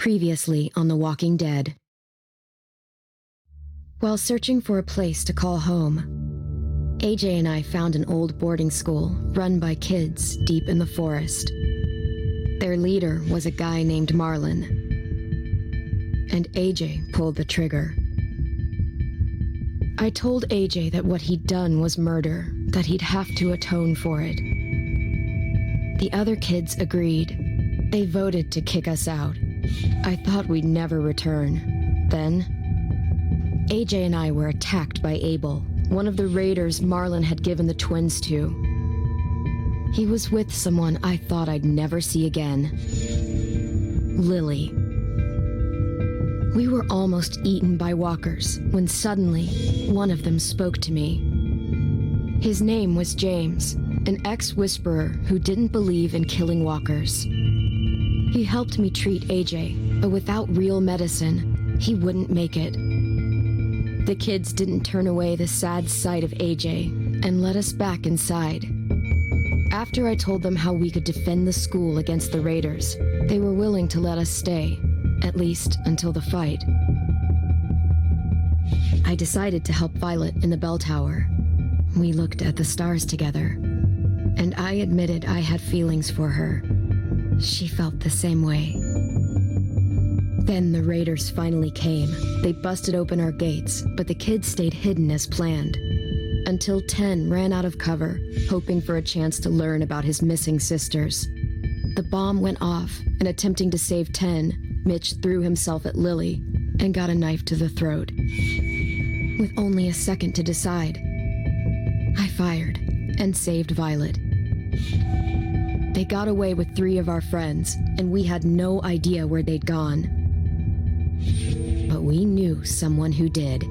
Previously on The Walking Dead. While searching for a place to call home, AJ and I found an old boarding school run by kids deep in the forest. Their leader was a guy named Marlon, and AJ pulled the trigger. I told AJ that what he'd done was murder, that he'd have to atone for it. The other kids agreed. They voted to kick us out. I thought we'd never return. Then, AJ and I were attacked by Abel, one of the raiders Marlon had given the twins to. He was with someone I thought I'd never see again. Lily. We were almost eaten by walkers when suddenly one of them spoke to me. His name was James, an ex-whisperer who didn't believe in killing walkers. He helped me treat AJ, but without real medicine, he wouldn't make it. The kids didn't turn away the sad sight of AJ and let us back inside. After I told them how we could defend the school against the raiders, they were willing to let us stay, at least until the fight. I decided to help Violet in the bell tower. We looked at the stars together, and I admitted I had feelings for her. She felt the same way. Then the raiders finally came. They busted open our gates, but the kids stayed hidden as planned. Until 10 ran out of cover, hoping for a chance to learn about his missing sisters. The bomb went off, and attempting to save 10, Mitch threw himself at Lily and got a knife to the throat. With only a second to decide, I fired and saved Violet. They got away with 3 of our friends, and we had no idea where they'd gone. But we knew someone who did.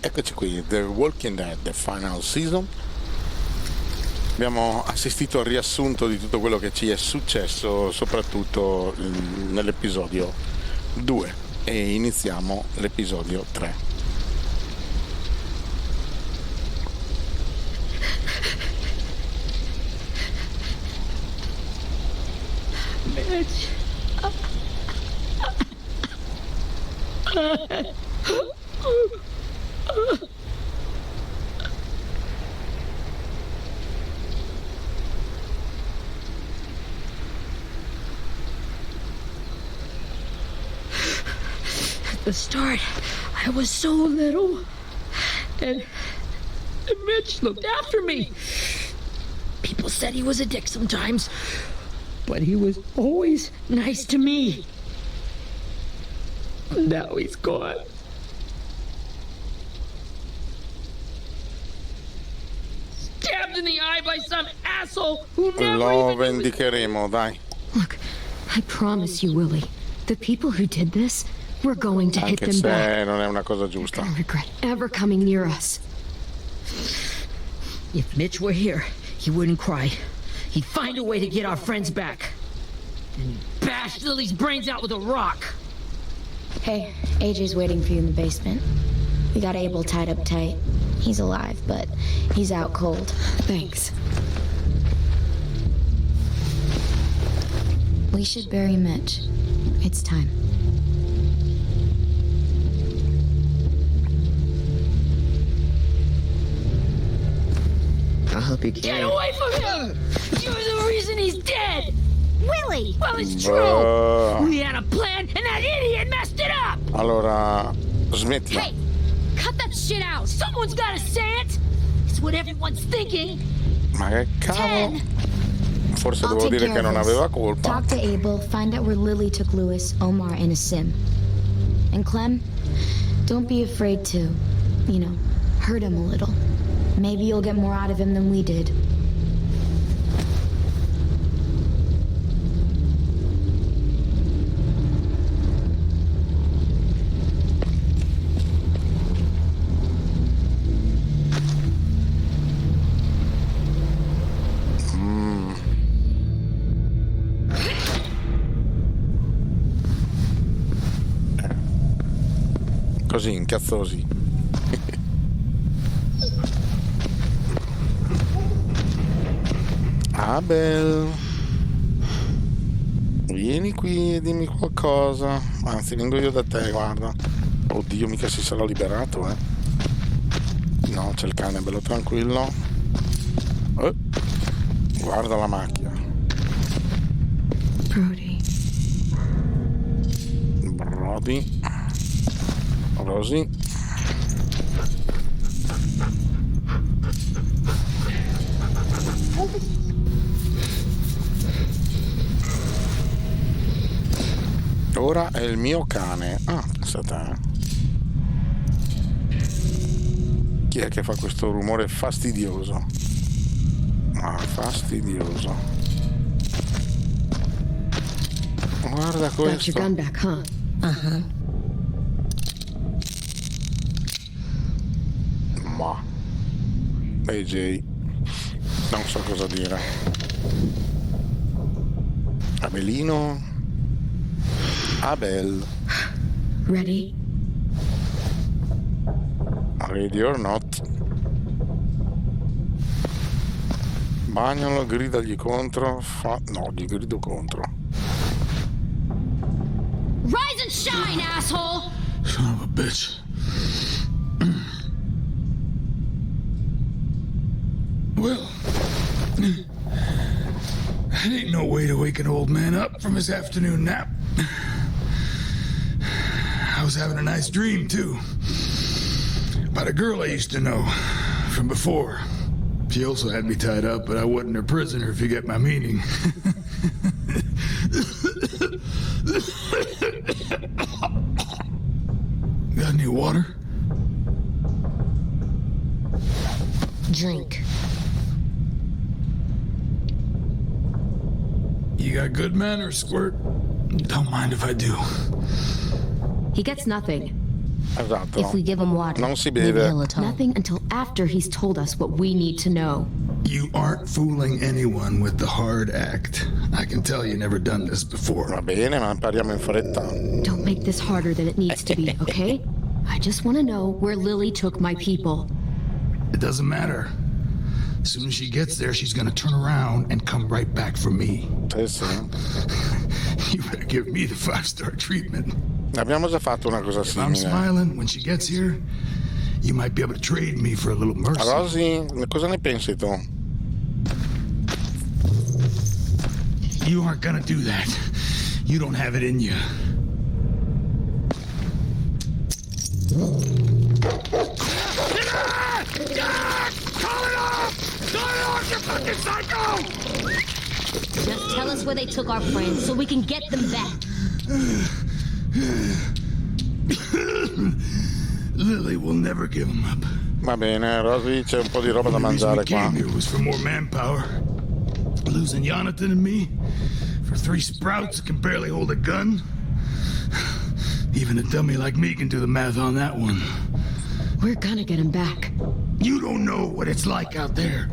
Eccoci qui, The Walking Dead, the final season. Abbiamo assistito al riassunto di tutto quello che ci è successo, soprattutto nell'episodio 2, e iniziamo l'episodio 3. Mitch. At the start, I was so little, and Mitch looked after me. People said he was a dick sometimes, but he was always nice to me. Now he's gone. Stabbed in the eye by some asshole who never Lo even vendicheremo, dai. Look, I promise you, Willie, the people who did this, we're going to hit Anche them back. se non è una cosa giusta. I regret ever coming near us. If Mitch were here, he wouldn't cry. He'd find a way to get our friends back. And bash Lily's brains out with a rock. Hey, AJ's waiting for you in the basement. We got Abel tied up tight. He's alive, but he's out cold. Thanks. We should bury Mitch. It's time. I'll help you Get carry. away from him! You're the reason he's dead! Willie! Well, it's true! We had a plan, and that idiot messed it up! Allora, smettila. Hey! Cut that shit out! Someone's gotta say it! It's what everyone's thinking! Ma che cavolo? 10. Forse I'll devo take dire care che of non this. aveva colpa. Talk to Abel, find out where Lily took Lewis, Omar, and a sim. And Clem, don't be afraid to, hurt him a little. Maybe you'll get more out of him than we did. Così, incazzosi. Abel, vieni qui e dimmi qualcosa. Anzi, vengo io da te, guarda. Oddio, mica si sarà liberato, eh. No, c'è il cane, bello tranquillo. Guarda la macchia. Brody. Rosy. Ora è il mio cane. Ah, pensate. Chi è che fa questo rumore fastidioso? Ah, fastidioso. Guarda Got your questo. gun back, huh? Uh-huh. Ma AJ, non so cosa dire. Abelino. Abel. Ready? Ready or not? Bagnalo, gridagli contro. No, gli grido contro. Rise and shine, asshole! Son of a bitch. Well, that ain't no way to wake an old man up from his afternoon nap. I was having a nice dream, too. About a girl I used to know from before. She also had me tied up, but I wasn't her prisoner, if you get my meaning. Got any water? Drink. You got good manners, Squirt. Don't mind if I do. He gets nothing. Esatto. If we give him water, Non si maybe beve. he'll atone. Nothing until after he's told us what we need to know. You aren't fooling anyone with the hard act. I can tell you never done this before. Va bene, ma impariamo in fretta. Don't make this harder than it needs to be, okay? I just want to know where Lily took my people. It doesn't matter. As soon as she gets there, she's gonna turn around and come right back for me. Sì, sì. You better give me the 5-star treatment. Abbiamo già fatto una cosa If I'm simile. smiling when she gets here, you might be able to trade me for a little mercy. Rosy, cosa ne pensi tu? You aren't gonna do that. You don't have it in you. Just tell us where they took our friends so we can get them back. Lily will never give him up. Va bene, Rosy, c'è un po' di roba da The reason mangiare we came qua. here was for more manpower. Losing Jonathan and me for 3 sprouts that can barely hold a gun. Even a dummy like me can do the math on that one. We're gonna get him back. You don't know what it's like out there.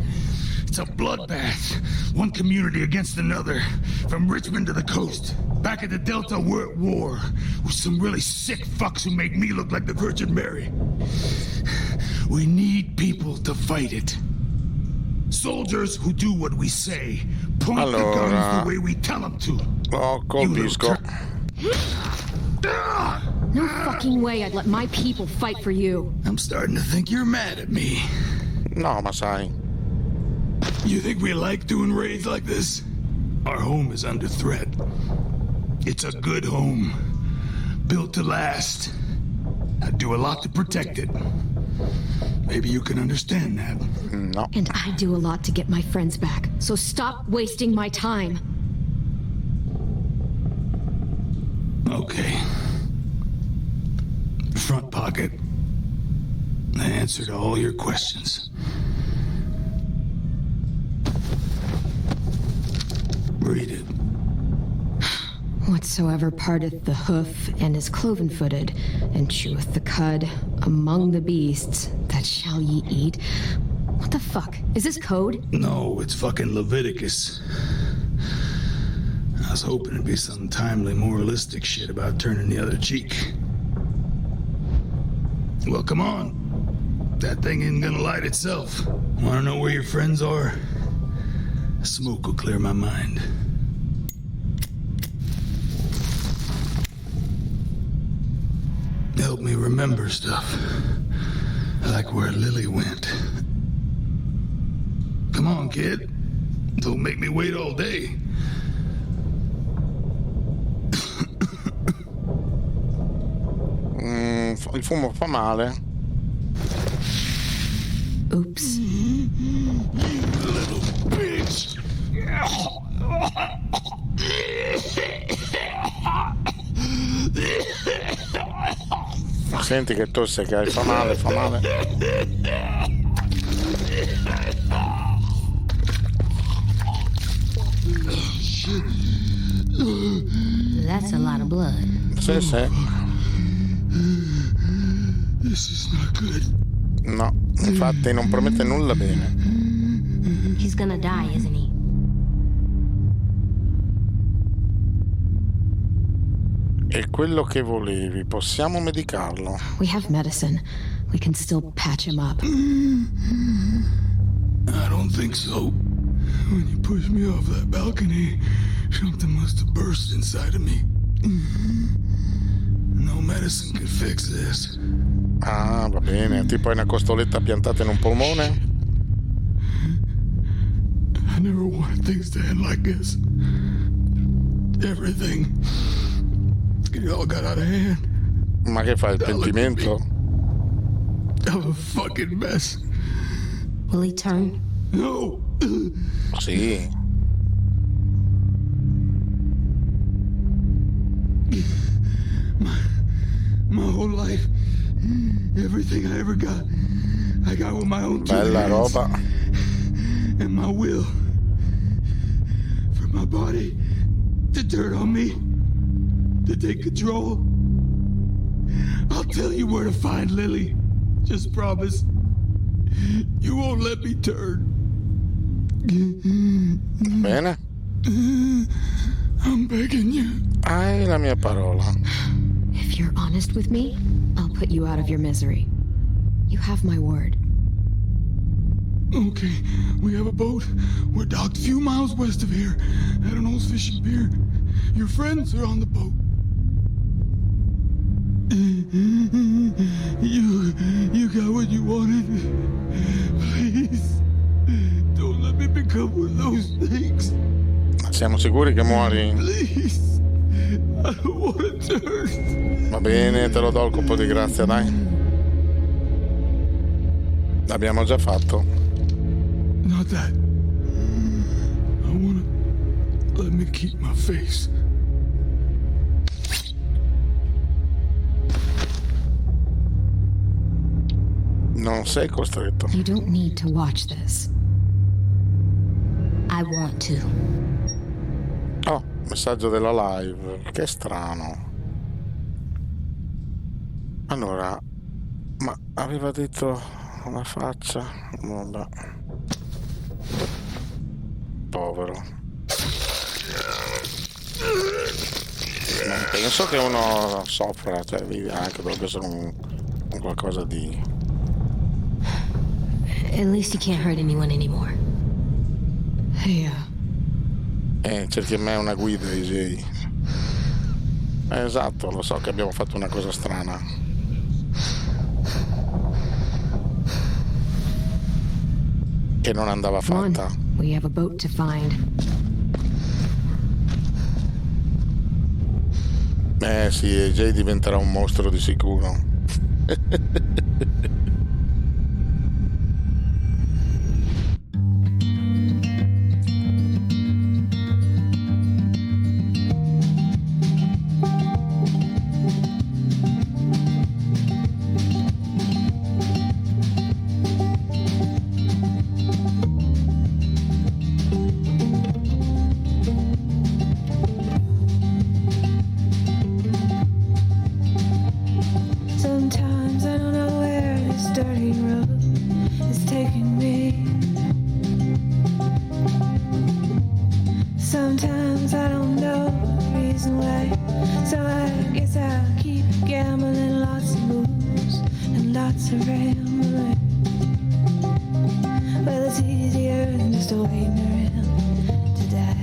It's a bloodbath. One community against another. From Richmond to the coast. Back at the Delta, we're at war. With some really sick fucks who make me look like the Virgin Mary. We need people to fight it. Soldiers who do what we say. Point the guns the way we tell them to. Lo colpisco. No fucking way I'd let my people fight for you. I'm starting to think you're mad at me. No, ma sai. You think we like doing raids like this? Our home is under threat. It's a good home. Built to last. I do a lot to protect it. Maybe you can understand that. No. And I do a lot to get my friends back. So stop wasting my time. Okay. Front pocket. The answer to all your questions. Read it. Whatsoever parteth the hoof and is cloven-footed, and cheweth the cud among the beasts, that shall ye eat. What the fuck? Is this code? No, it's fucking Leviticus. I was hoping it'd be some timely moralistic shit about turning the other cheek. Well, come on. That thing isn't gonna light itself. Wanna know where your friends are? Smoke will clear my mind. Help me remember stuff. Like where Lily went. Come on, kid. Don't make me wait all day. Il fumo fa male. Oops. Little bitch. Senti che tosse che hai, fa male, fa male. That's a lot of blood. Sì, sì. This is not good. No, infatti non promette nulla bene. He's gonna die, isn't he? E quello che volevi, possiamo medicarlo? We have medicine. We can still patch him up. I don't think so. When you pushed me off that balcony, something must have burst inside of me. No medicine can fix this. Ah, va bene. Tipo hai una costoletta piantata in un polmone? I never wanted things to end like this. Everything. It all got out of hand. Ma che fai, il pentimento? I'm a fucking mess. Will he turn? No. Sì. My whole life, everything I ever got, I got with my own two Bella hands. roba. And my will. For my body to turn on me, to take control. I'll tell you where to find Lily. Just promise. You won't let me turn. Bene. I'm begging you. Hai la mia parola. If you're honest with me, I'll put you out of your misery. You have my word. Okay, we have a boat. We're docked a few miles west of here at an old fishing pier. Your friends are on the boat. You got what you wanted. Please, don't let me become one of those things. Siamo sicuri che muori? Please, I don't want to turn. Va bene, te lo do il colpo di grazia, dai. L'abbiamo già fatto. Not that. I wanna let me keep my face. Non sei costretto. You don't need to watch this. I want to. Oh, messaggio della live. Che strano. Allora, ma aveva detto una faccia. Vabbè. Povero. Non penso che uno soffra, cioè vedi anche dovrebbe essere un qualcosa di. At least he can't hurt anyone anymore. Yeah. Cerchi a me una guida, AJ. Esatto, lo so che abbiamo fatto una cosa strana. Che non andava Come fatta. on. We have a boat to find. Sì, AJ diventerà un mostro di sicuro. Sometimes I don't know where this dirty road is taking me. Sometimes I don't know the reason why. So I guess I'll keep gambling lots of moves and lots it's a rambler. Well, it's easier than just waiting around to die.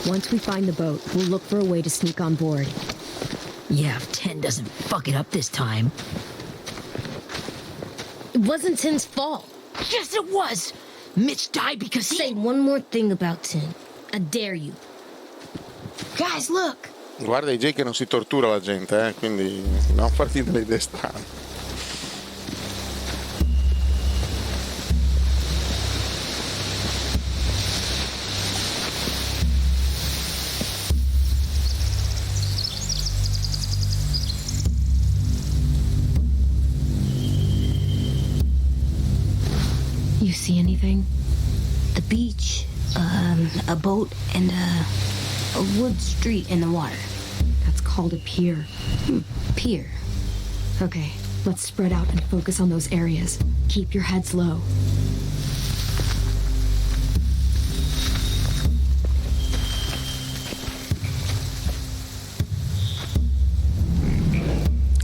Once we find the boat, we'll look for a way to sneak on board. Yeah, if 10 doesn't fuck it up this time. It wasn't Tin's fault. Yes, it was! Mitch died because he... Say one more thing about Tin. I dare you. Guys, look! Guarda i J che non si tortura la gente, quindi non farti delle idee strane. You see anything? The beach, a boat, and a wood street in the water. That's called a pier. Pier. Okay, let's spread out and focus on those areas. Keep your heads low.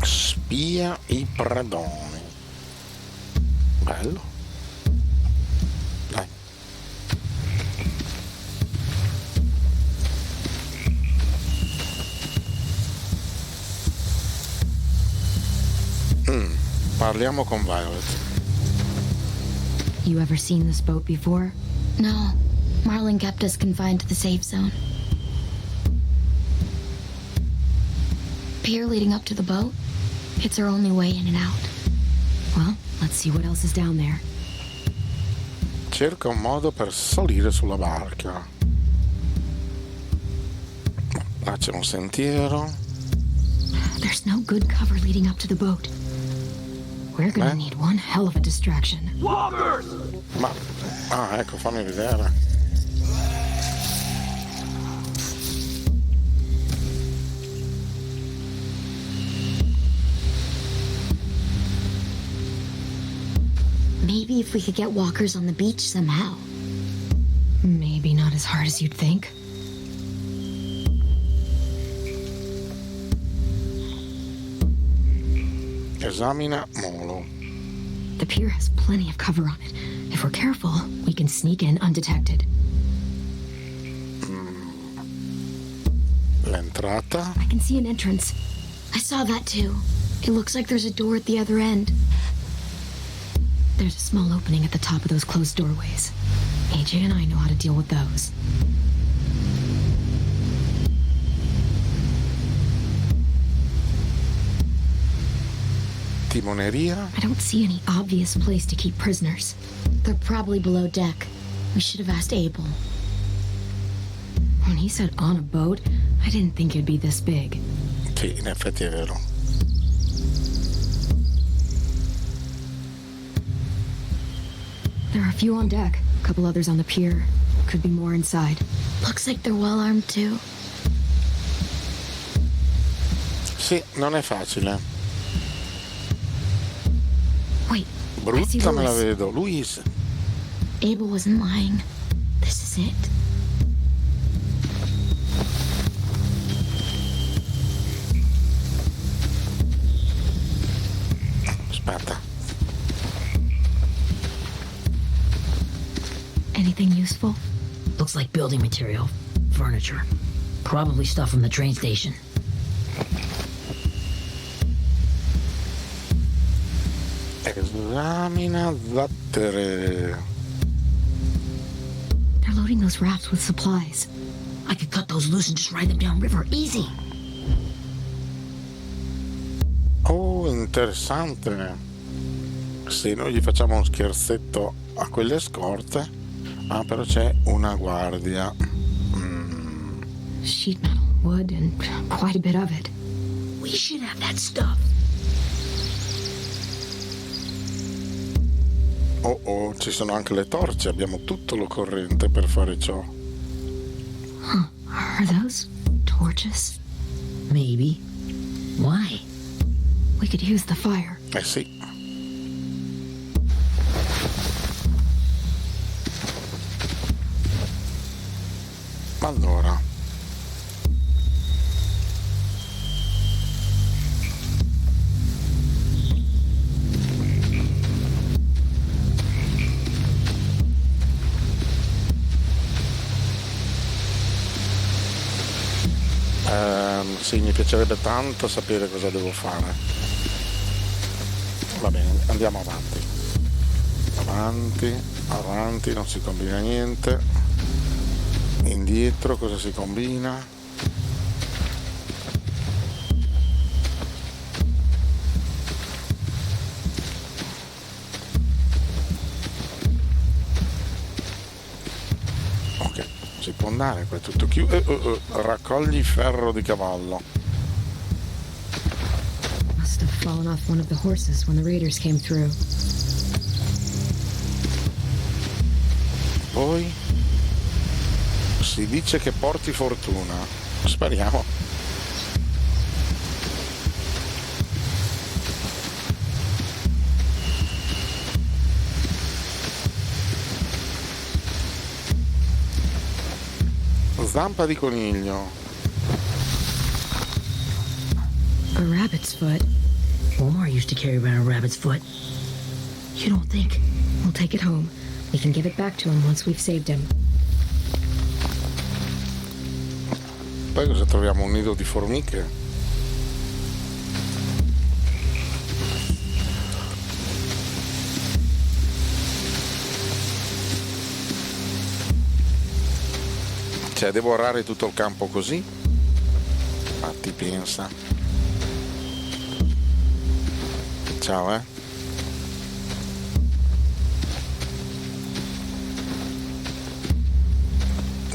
Spia i predoni. Bello. Dai. Parliamo con Violet. You ever seen this boat before? No, Marlin kept us confined to the safe zone. Pier leading up to the boat? It's our only way in and out. Well, let's see what else is down there. Cerca un modo per salire sulla barca. Là c'è un sentiero. There's no good cover leading up to the boat. We're gonna need one hell of a distraction. Ma... Ah, ecco, fammi vedere. Maybe if we could get walkers on the beach somehow. Maybe not as hard as you'd think. Esamina molo. The pier has plenty of cover on it. If we're careful, we can sneak in undetected. L'entrata. I can see an entrance. I saw that too. It looks like there's a door at the other end. There's a small opening at the top of those closed doorways. AJ and I know how to deal with those. Timoneria. I don't see any obvious place to keep prisoners. They're probably below deck. We should have asked Abel. When he said on a boat, I didn't think it'd be this big. Sì, in effetti è vero. There are a few on deck, a couple others on the pier. Could be more inside. Looks like they're well armed too. Sì, non è facile. Wait, Brutta me la vedo. Luis. Abel wasn't lying. This is it. Aspetta. Anything useful? Looks like building material. Furniture. Probably stuff from the train station. Esamina battere. They're loading those rafts with supplies. I could cut those loose and just ride them downriver. Easy. Oh, interessante. Se noi gli facciamo uno scherzetto a quelle scorte, però c'è una guardia. Sheet metal, wood, and quite a bit of it. We should have that stuff. Oh, ci sono anche le torce, abbiamo tutto l'occorrente per fare ciò. Are those torches? Maybe. Why? We could use the fire. Sì. Allora. Sì, mi piacerebbe tanto sapere cosa devo fare. Va bene, andiamo avanti. Avanti, non si combina niente. Indietro, cosa si combina? Ok, si può andare, qua è tutto chiuso. Raccogli ferro di cavallo. Must have fallen off one of the horses when the raiders came through. Poi si dice che porti fortuna. Speriamo. Zampa di coniglio. A rabbit's foot. Omar used to carry around a rabbit's foot. You don't think? We'll take it home. We can give it back to him once we've saved him. Poi cosa troviamo? Un nido di formiche? Cioè, devo orare tutto il campo così? Ma ti pensa? Ciao,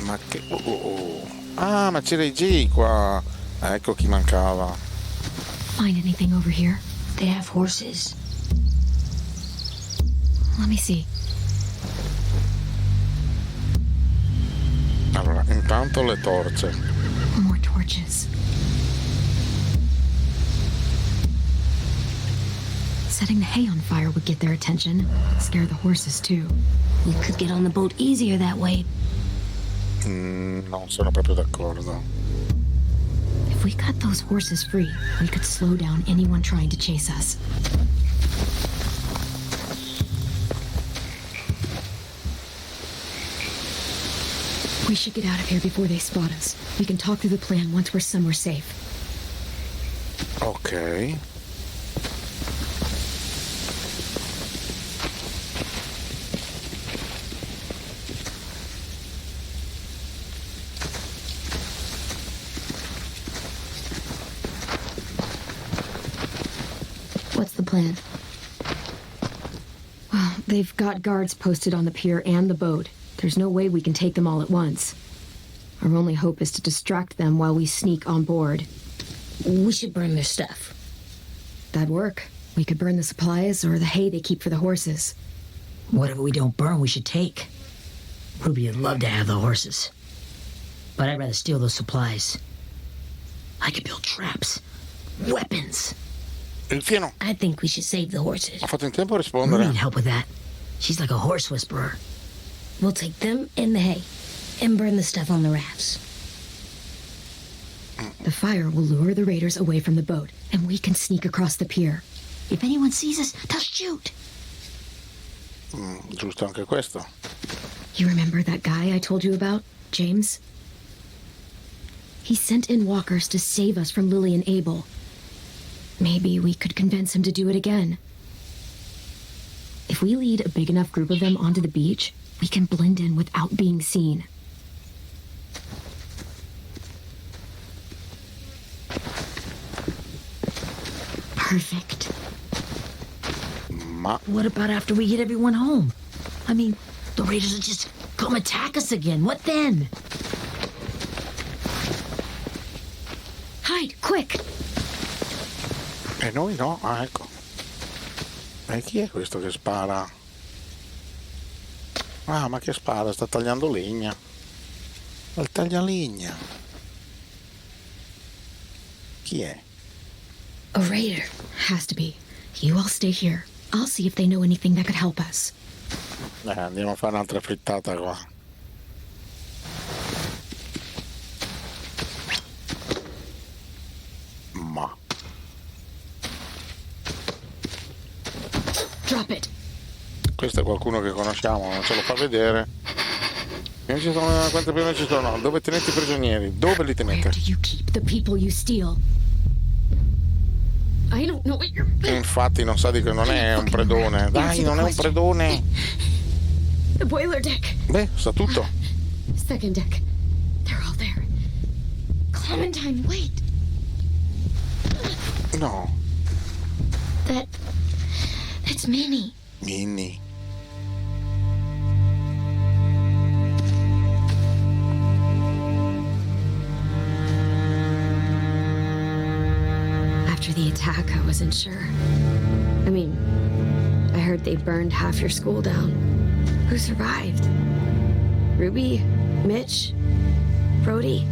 Ma che... Oh. Ah, ma c'era i G qua. Ecco chi mancava. Find anything over here? They have horses. Let me see. Allora, intanto le torce. More torches. Setting the hay on fire would get their attention. Scare the horses too. We could get on the boat easier that way. Non sono proprio d'accordo. If we cut those horses free, we could slow down anyone trying to chase us. We should get out of here before they spot us. We can talk through the plan once we're somewhere safe. Ok. What's the plan? Well, they've got guards posted on the pier and the boat. There's no way we can take them all at once. Our only hope is to distract them while we sneak on board. We should burn their stuff. That'd work. We could burn the supplies or the hay they keep for the horses. Whatever we don't burn, we should take. Ruby would love to have the horses. But I'd rather steal those supplies. I could build traps. Weapons. Il fieno. I think we should save the horses. Ho fatto in tempo a Ruby rispondere. need help with that. She's like a horse whisperer. We'll take them and the hay and burn the stuff on the rafts. The fire will lure the raiders away from the boat, and we can sneak across the pier. If anyone sees us, they'll shoot. Giusto anche questo. You remember that guy I told you about, James? He sent in walkers to save us from Lily and Abel. Maybe we could convince him to do it again. If we lead a big enough group of them onto the beach, we can blend in without being seen. Perfect. Ma What about after we get everyone home? I mean, the raiders will just come attack us again. What then? Hide, quick! e noi no, ecco. E chi è questo che spara? Ah, ma che spara? Sta tagliando legna. Il taglialegna. Chi è? A raider. Has to be. You all stay here. I'll see if they know anything that could help us. Andiamo a fare un'altra frittata qua. Ma Drop it. questo è qualcuno che conosciamo, non ce lo fa vedere. Non ci sono, quante persone ci sono? Dove tenete i prigionieri? Dove li Where tenete? do you keep the people you steal? I don't know what you're... E infatti non sa di che non è un predone. Dai, non è un predone. The boiler deck. Beh, sa tutto. Second deck. They're all there. Clementine, wait. No, That's Minnie. Minnie. After the attack, I wasn't sure. I mean, I heard they burned half your school down. Who survived? Ruby? Mitch? Brody?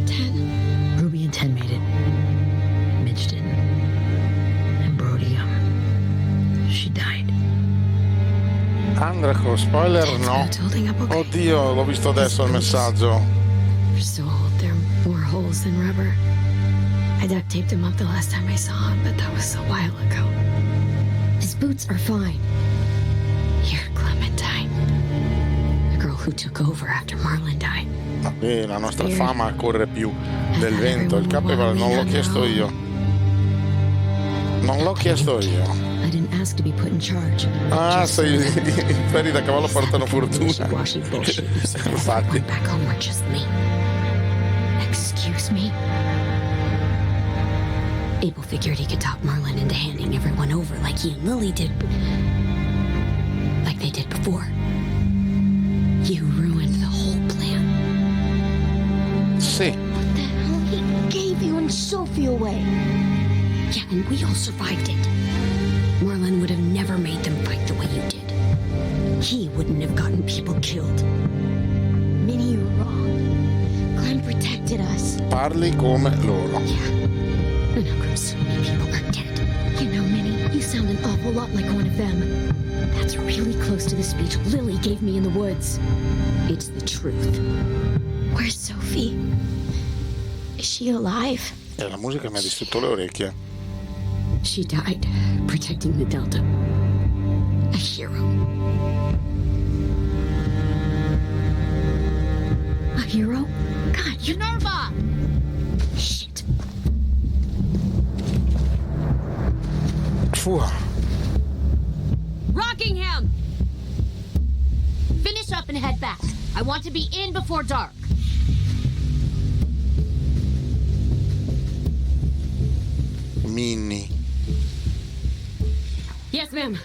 10? Ruby and 10 made it. Mitch didn't. And Brody, she died. Andraco, spoiler no. Not holding up okay. Oddio, l'ho visto adesso il messaggio. They're so old, they're more holes than rubber. I duct taped him up the last time I saw him, but that was a while ago. His boots are fine. You're Clementine. The girl who took over after Marlon died. La nostra fama corre più del vento. Il capevale non l'ho chiesto io. Non l'ho chiesto io. I didn't ask to be put in charge. Ah, sei i ferri da cavallo portano fortuna. Wishy-washy bullshit. Infatti. Everyone back home were just me. Excuse me? Abel figured he could talk Marlon into handing everyone over like he and Lily did. Like they did before. You ruined the whole plan. Sì. What the hell? He gave you and Sophie away. Yeah, and we all survived it. Marlon would have never made them fight the way you did. He wouldn't have gotten people killed. Minnie, you're wrong. Clem protected us. Parli come loro. Yeah. And how come so many people are dead? You know, Minnie, you sound an awful lot like one of them. That's really close to the speech Lily gave me in the woods. It's the truth. Where's Sophie? Is she alive? E la musica mi ha distrutto le orecchie. She died protecting the Delta. A hero. A hero? God, you're Nerva! Shit. Fua. Rockingham! Finish up and head back. I want to be in before dark. Minnie. Yes, ma'am.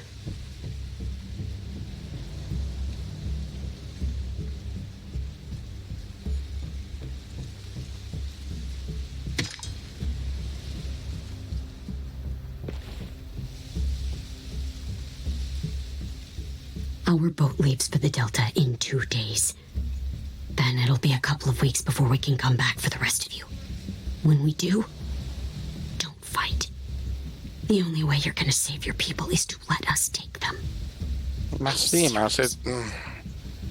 Our boat leaves for the Delta in 2 days. Then it'll be a couple of weeks before we can come back for the rest of you. When we do, don't fight. The only way you're gonna save your people is to let us take them. Ma sì, ma se...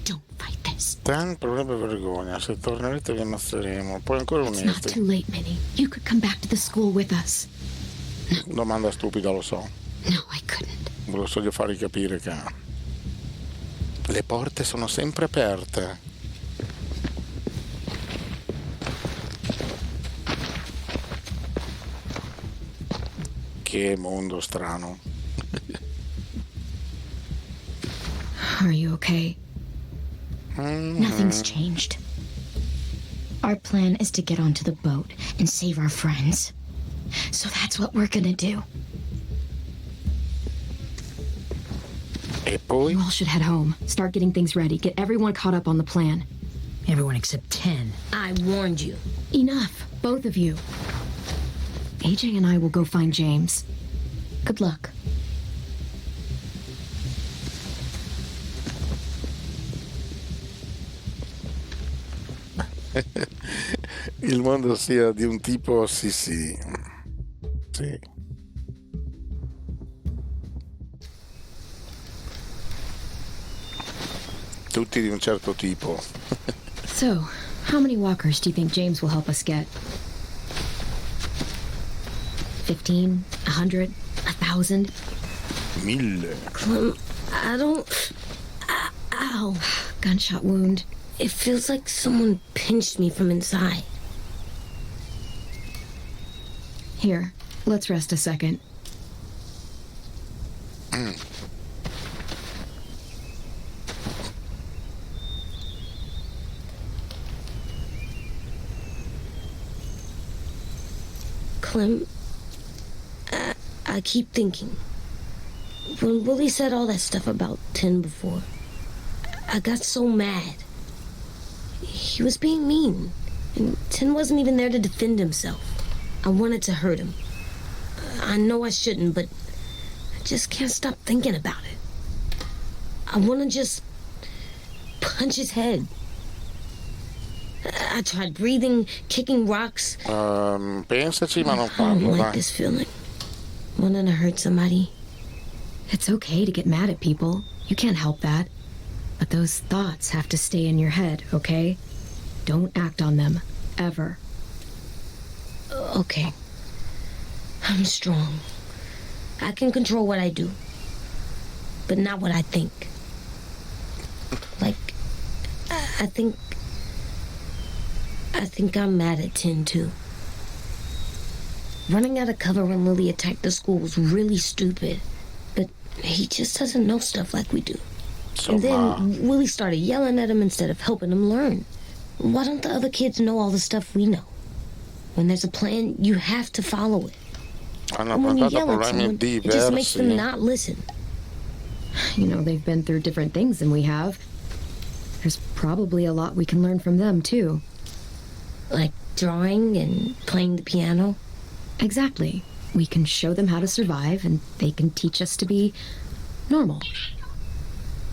Don't fight this. Tan problema vergogna. Se tornerete vi ammazzeremo. Poi ancora It's not too late, Minnie. You could come back to the school with us. Domanda stupida, lo so. No, I couldn't. Volevo solo farvi capire che le porte sono sempre aperte. Che mondo strano. Are you okay? Nothing's changed. Our plan is to get onto the boat and save our friends. So that's what we're gonna do. E poi? You all should head home. Start getting things ready. Get everyone caught up on the plan. Everyone except 10. I warned you. Enough, both of you. AJ and I will go find James. Good luck. Il mondo sia di un tipo, sì. Sì. Tutti di un certo tipo. So, how many walkers do you think James will help us get? 15? 100? 1,000? 1000. Clem, I don't... Ow. Gunshot wound. It feels like someone pinched me from inside. Here, let's rest a second. Clem, I keep thinking. When Willie said all that stuff about 10 before, I got so mad. He was being mean, and 10 wasn't even there to defend himself. I wanted to hurt him. I know I shouldn't, but I just can't stop thinking about it. I want to just punch his head. I tried breathing, kicking rocks. Pensaci, ma non I don't parlo, like dai. this feeling. Wanting to hurt somebody. It's okay to get mad at people. You can't help that. But those thoughts have to stay in your head, okay? Don't act on them. Ever. Okay. I'm strong. I can control what I do. But not what I think. Like, I think I'm mad at 10 too. Running out of cover when Lily attacked the school was really stupid. But he just doesn't know stuff like we do. And then Willie started yelling at him instead of helping him learn. Why don't the other kids know all the stuff we know? When there's a plan, you have to follow it. Hanno And when you affrontato yell at problemi someone, it just makes them diversi. not listen. You know, they've been through different things than we have. There's probably a lot we can learn from them, too. Like drawing and playing the piano. Exactly. We can show them how to survive, and they can teach us to be normal.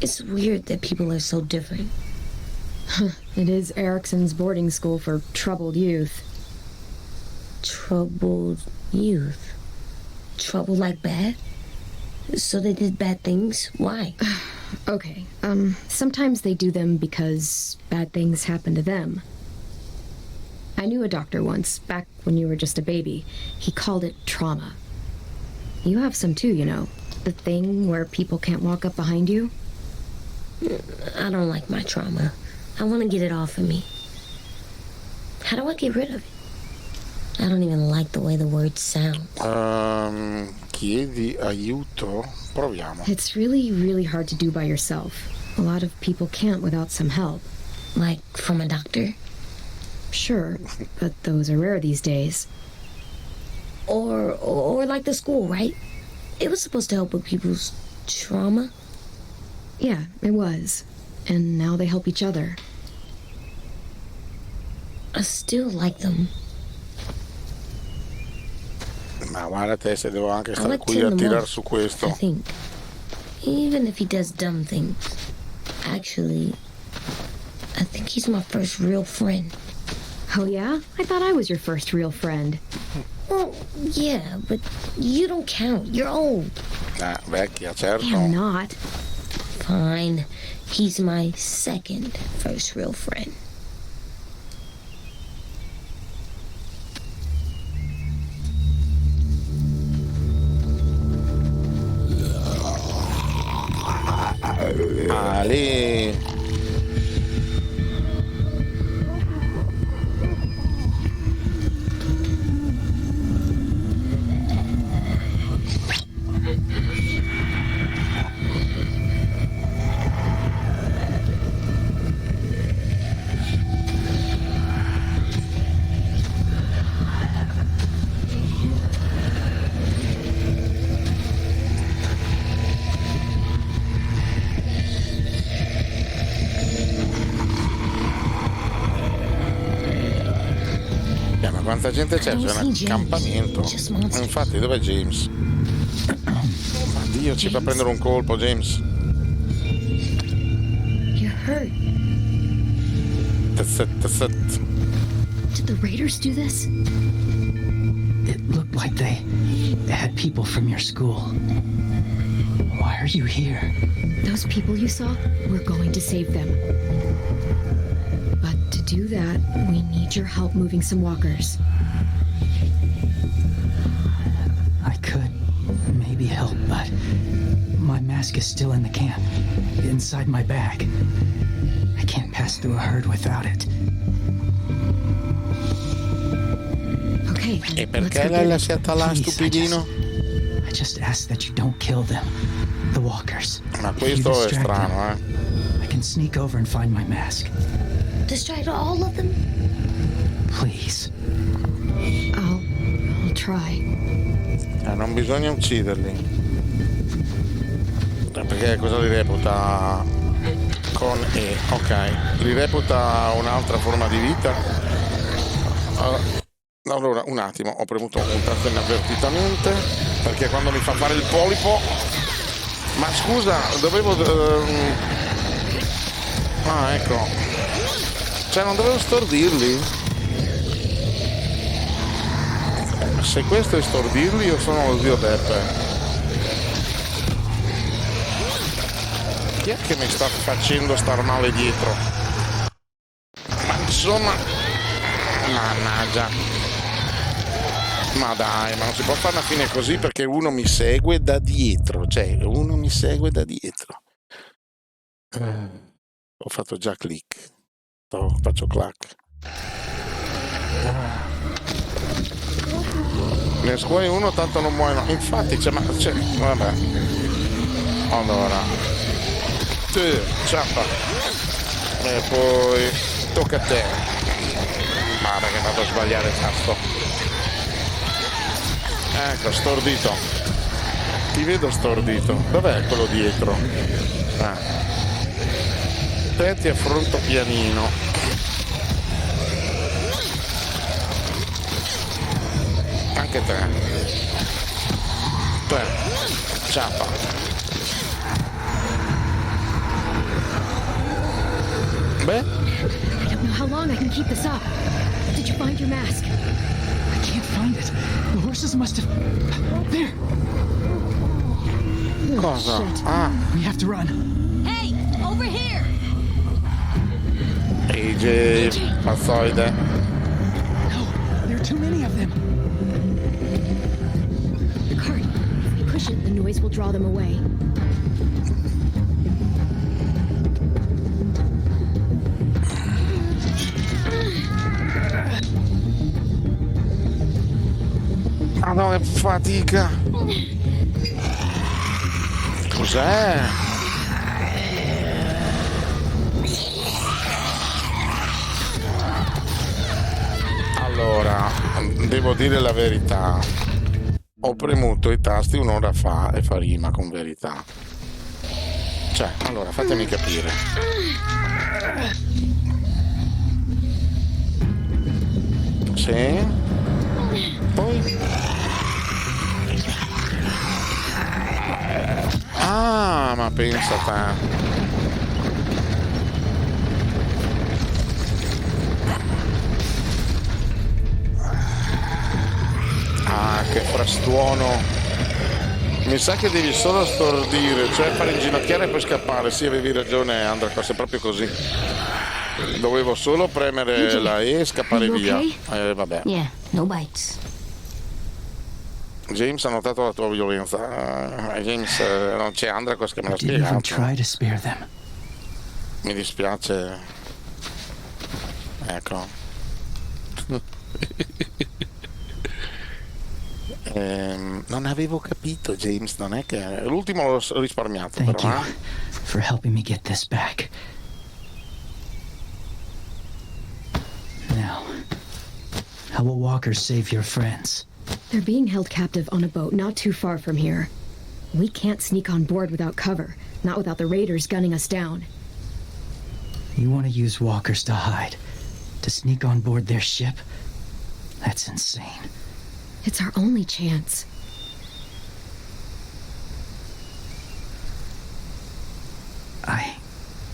It's weird that people are so different. It is Ericson's boarding school for troubled youth. Troubled youth. Trouble like bad? So they did bad things? Why? Okay, sometimes they do them because bad things happen to them. I knew a doctor once, back when you were just a baby. He called it trauma. You have some too, you know. The thing where people can't walk up behind you. I don't like my trauma. I want to get it off of me. How do I get rid of it? I don't even like the way the word sounds. Chiedi aiuto? Proviamo. It's really, really hard to do by yourself. A lot of people can't without some help. Like from a doctor? Sure, but those are rare these days. Or like the school, right? It was supposed to help with people's trauma. Yeah, it was. And now they help each other. I still like them. Ma guarda te, se devo anche I stare like qui Tim a the tirar most, su questo. I think. Even if he does dumb things. Actually, I think he's my first real friend. Oh yeah? I thought I was your first real friend. Well, yeah, but you don't count. You're old. Ah, vecchia, certo. I'm not. Fine. He's my second first real friend. Ali. Quanta gente c'è? C'è un accampamento. Infatti, dov'è James? Dio, ci fa prendere un colpo, James. You hurt. Did the raiders do this? It looked like they had people from your school. Why are you here? Those people you saw, we're going to save them. But to do that, we need your help moving some walkers. I could maybe help, but my mask is still in the camp, inside my bag. I can't pass through a herd without it. Okay, E perché l'hai lasciata là, Please, stupidino? I just ask that you don't kill them, the walkers. Ma If you questo è distract strano, them, I can sneak over and find my mask. Distract all of them? Please. I'll try. Non bisogna ucciderli. Perché cosa li reputa con E? Ok, li reputa un'altra forma di vita. Allora, un attimo, ho premuto un tasto inavvertitamente perché quando mi fa fare il polipo. Ma scusa, dovevo. Ah, ecco. Cioè, non dovevo stordirli? Se questo è stordirli, io sono lo zio Beppe. Chi è che mi sta facendo star male dietro? Ma insomma, mannaggia. Ma dai, ma non si può fare una fine così perché uno mi segue da dietro. Cioè, uno mi segue da dietro. Ho fatto già click. Faccio clack. Ne scuoi uno tanto non muoiono. Infatti vabbè. Allora. Ciappa. E poi tocca a te. Guarda che vado a sbagliare il tasto. Ecco, stordito. Ti vedo stordito. Dov'è quello dietro? Te ti affronto pianino. Anche te. Ciappa. Beh? I don't know how long I can keep this up. Did you find your mask? I can't find it. The horses must have... There! Cosa? Shit. We have to run. Hey, over here! AJ, pazzoide. No, there are too many of them. The cart. If we push it, the noise will draw them away. Madonna, che fatica. Cos'è? Allora, devo dire la verità. Ho premuto i tasti un'ora fa e fa rima con verità. Cioè, allora, fatemi capire. Sì? Poi? Ah, ma pensa te. Ah, che frastuono. Mi sa che devi solo stordire, cioè fare inginocchiare e poi scappare. Sì, avevi ragione, Andra, è proprio così. Dovevo solo premere la E e scappare via. Vabbè. Yeah, no bites. James ha notato la tua violenza. James, non c'è Andracos che me l'ha Didn't even spiegato. try to spare them. Mi dispiace. Ecco. Non avevo capito, James, non è che... L'ultimo l'ho risparmiato. Thank però, you for helping me get this back. Now, how will walkers save your friends? They're being held captive on a boat not too far from here. We can't sneak on board without cover, not without the raiders gunning us down. You want to use walkers to hide, to sneak on board their ship? That's insane. It's our only chance. I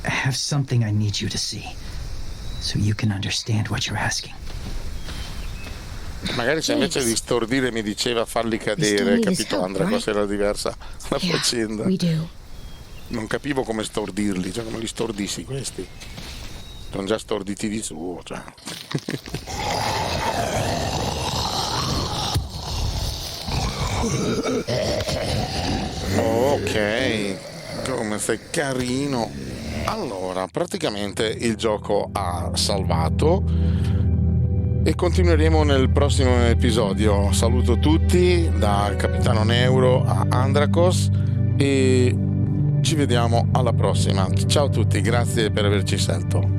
have something I need you to see, so you can understand what you're asking. Magari se invece di stordire mi diceva farli cadere, capito Andrea, cosa era diversa la faccenda. Non capivo come stordirli, cioè come li stordissi questi. Sono già storditi di suo, cioè. Ok, come sei carino. Allora, praticamente il gioco ha salvato e continueremo nel prossimo episodio. Saluto tutti, da Capitano Neuro a Andrakos, e ci vediamo alla prossima. Ciao a tutti, grazie per averci sentito.